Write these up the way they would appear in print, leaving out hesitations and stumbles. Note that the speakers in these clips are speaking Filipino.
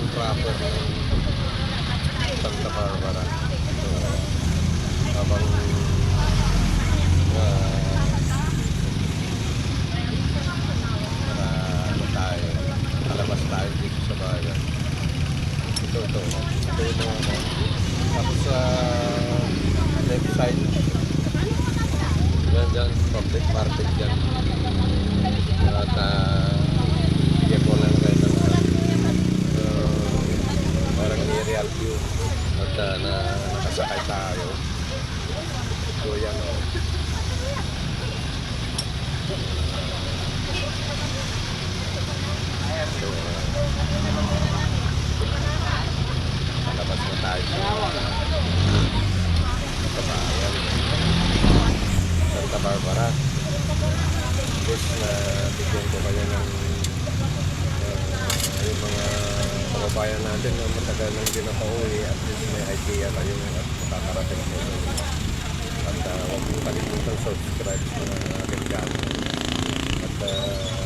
town proper ng Santa Barbara. So, habang ano tayo, alabas tayo dito sa bayan. Ito yung mga tapos sa left side dyan, public market dyan. At bigyan ko lang kayo ng parang aerial view at nakasakay tayo. So yan o. So, palabas na tayo sa bayan Santa Barbara. Yes, bigyan ko kaya ng yung mga kababayan natin na matagal nang hindi nakauwi, at least may idea kayo at makakarating ko. At huwag mong kalimutan subscribe sa aking channel. At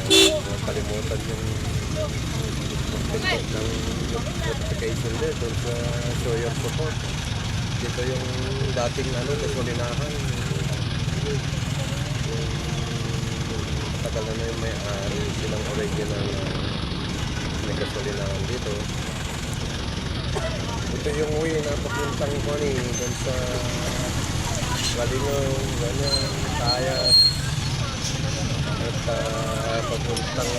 huwag kalimutan yung mag-click ng notification din doon sa show your support. Dito yung dating kasulinahan. Tagal na yung may-ari, silang original may kasulinahan dito. Ito yung uwi na papuntang ko doon sa Balingong, ganyan, kaya at papuntang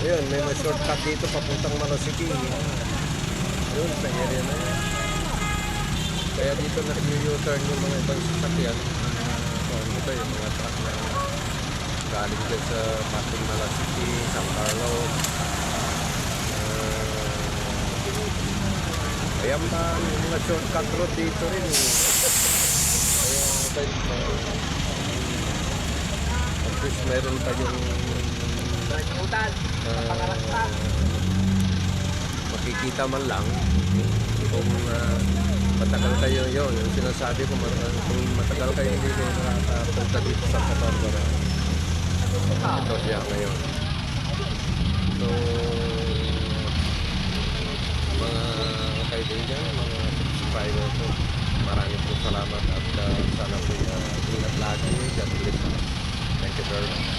ayun, may shortcut dito papuntang Malosiki. Ayun, sa area na yan. Kaya dito nag-u-turn yung mga ibang sasakyan. Ito yung mga truck na galing dyan sa Pating Malosiki, San Carlos. Ayan pa yung mga shortcut road dito rin. At least meron pa yung makikita man lang kung matagal kayo yun. Yung sinasabi ko, kung matagal kayo hindi kayo nakakapunta dito sa Santa Barbara. Ito siya ngayon. So, mga kaibigan, mga subscriber ko, maraming po salamat at sana po ingat lagi. God bless. Thank you very much.